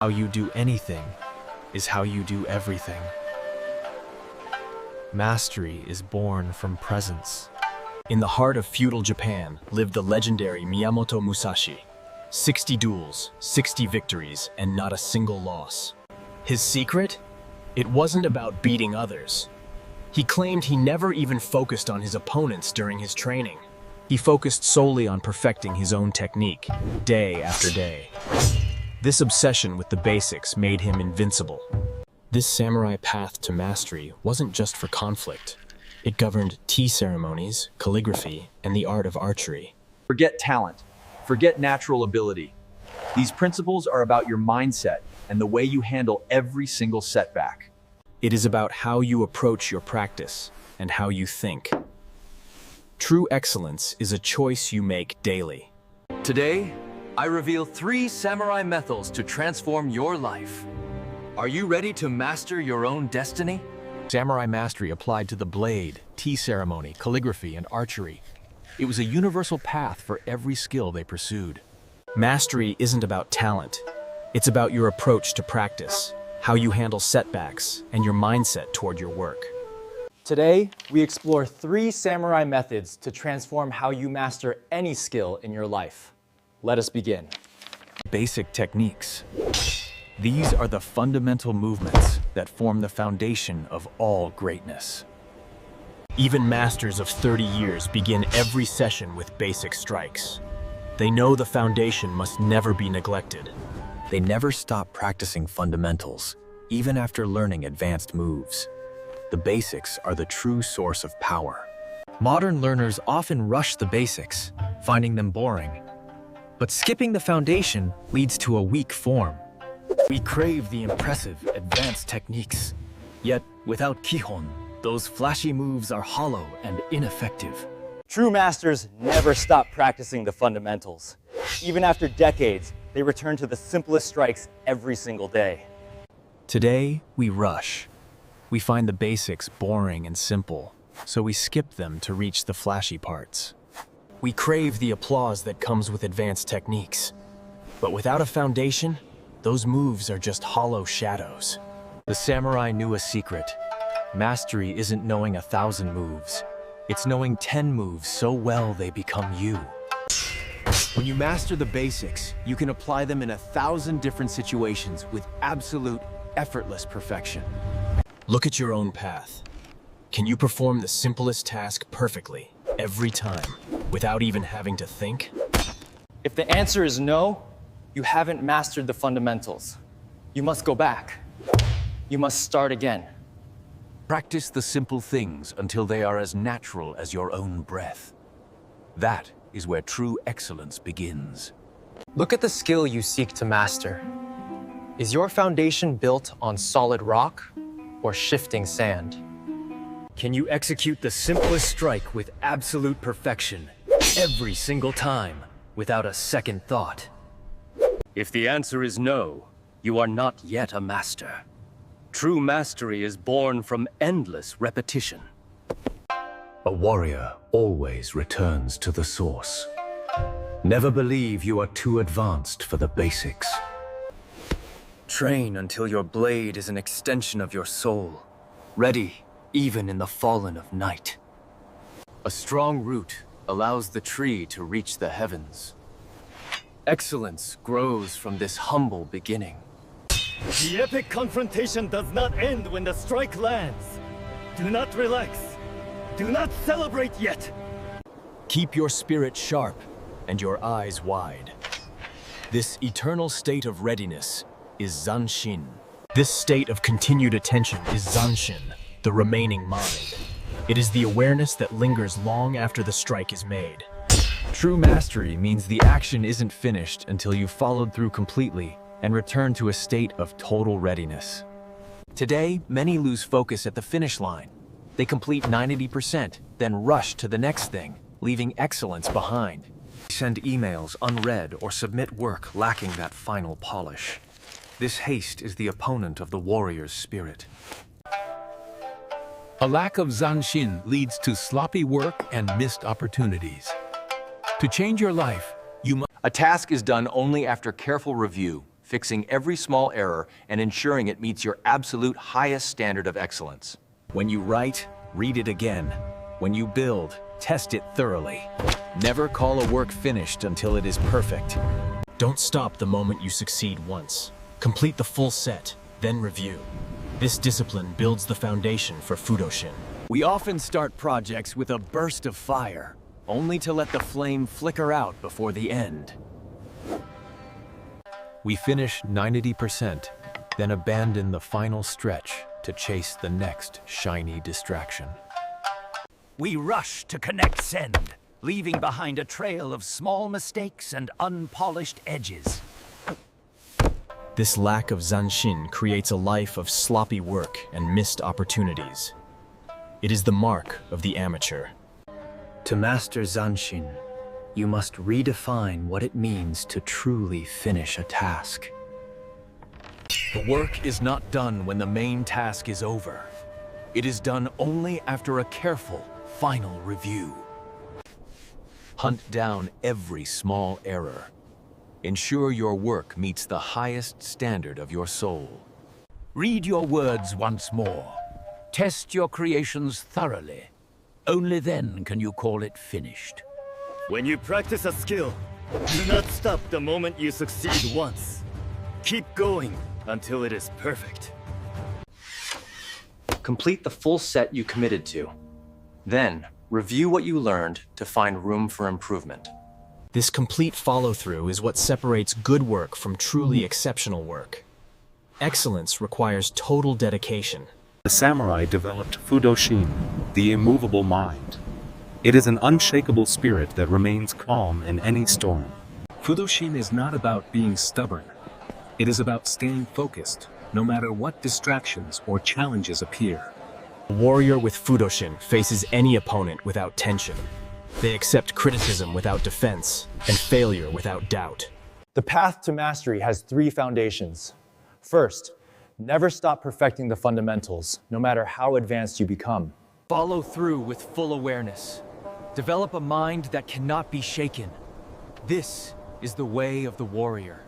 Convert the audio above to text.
How you do anything is how you do everything. Mastery is born from presence. In the heart of feudal Japan lived the legendary Miyamoto Musashi. 60 duels, 60 victories, and not a single loss. His secret? It wasn't about beating others. He claimed he never even focused on his opponents during his training. He focused solely on perfecting his own technique, day after day. This obsession with the basics made him invincible. This samurai path to mastery wasn't just for conflict. It governed tea ceremonies, calligraphy, and the art of archery. Forget talent. Forget natural ability. These principles are about your mindset and the way you handle every single setback. It is about how you approach your practice and how you think. True excellence is a choice you make daily. Today, I reveal 3 samurai methods to transform your life. Are you ready to master your own destiny? Samurai mastery applied to the blade, tea ceremony, calligraphy, and archery. It was a universal path for every skill they pursued. Mastery isn't about talent. It's about your approach to practice, how you handle setbacks, and your mindset toward your work. Today, we explore 3 samurai methods to transform how you master any skill in your life. Let us begin. Basic techniques. These are the fundamental movements that form the foundation of all greatness. Even masters of 30 years begin every session with basic strikes. They know the foundation must never be neglected. They never stop practicing fundamentals, even after learning advanced moves. The basics are the true source of power. Modern learners often rush the basics, finding them boring. But skipping the foundation leads to a weak form. We crave the impressive, advanced techniques. Yet, without Kihon, those flashy moves are hollow and ineffective. True masters never stop practicing the fundamentals. Even after decades, they return to the simplest strikes every single day. Today, we rush. We find the basics boring and simple, so we skip them to reach the flashy parts. We crave the applause that comes with advanced techniques. But without a foundation, those moves are just hollow shadows. The samurai knew a secret. Mastery isn't knowing 1,000 moves. It's knowing 10 moves so well they become you. When you master the basics, you can apply them in 1,000 different situations with absolute, effortless perfection. Look at your own path. Can you perform the simplest task perfectly, every time, without even having to think? If the answer is no, you haven't mastered the fundamentals. You must go back. You must start again. Practice the simple things until they are as natural as your own breath. That is where true excellence begins. Look at the skill you seek to master. Is your foundation built on solid rock or shifting sand? Can you execute the simplest strike with absolute perfection, every single time, without a second thought? If the answer is no, you are not yet a master. True mastery is born from endless repetition. A warrior always returns to the source. Never believe you are too advanced for the basics. Train until your blade is an extension of your soul, ready even in the fallen of night. A strong root allows the tree to reach the heavens. Excellence grows from this humble beginning. The epic confrontation does not end when the strike lands. Do not relax. Do not celebrate yet. Keep your spirit sharp and your eyes wide. This eternal state of readiness is Zanshin. This state of continued attention is Zanshin, the remaining mind. It is the awareness that lingers long after the strike is made. True mastery means the action isn't finished until you've followed through completely and return to a state of total readiness. Today, many lose focus at the finish line. They complete 90%, then rush to the next thing, leaving excellence behind. Send emails unread or submit work lacking that final polish. This haste is the opponent of the warrior's spirit. A lack of zanshin leads to sloppy work and missed opportunities. To change your life, you must A task is done only after careful review, fixing every small error and ensuring it meets your absolute highest standard of excellence. When you write, read it again. When you build, test it thoroughly. Never call a work finished until it is perfect. Don't stop the moment you succeed once. Complete the full set, then review. This discipline builds the foundation for Fudoshin. We often start projects with a burst of fire, only to let the flame flicker out before the end. We finish 90%, then abandon the final stretch to chase the next shiny distraction. We rush to connect send, leaving behind a trail of small mistakes and unpolished edges. This lack of zanshin creates a life of sloppy work and missed opportunities. It is the mark of the amateur. To master zanshin, you must redefine what it means to truly finish a task. The work is not done when the main task is over. It is done only after a careful, final review. Hunt down every small error. Ensure your work meets the highest standard of your soul. Read your words once more. Test your creations thoroughly. Only then can you call it finished. When you practice a skill, do not stop the moment you succeed once. Keep going until it is perfect. Complete the full set you committed to. Then, review what you learned to find room for improvement. This complete follow-through is what separates good work from truly exceptional work. Excellence requires total dedication. The samurai developed Fudoshin, the immovable mind. It is an unshakable spirit that remains calm in any storm. Fudoshin is not about being stubborn. It is about staying focused, no matter what distractions or challenges appear. A warrior with Fudoshin faces any opponent without tension. They accept criticism without defense, and failure without doubt. The path to mastery has 3 foundations. First, never stop perfecting the fundamentals, no matter how advanced you become. Follow through with full awareness. Develop a mind that cannot be shaken. This is the way of the warrior.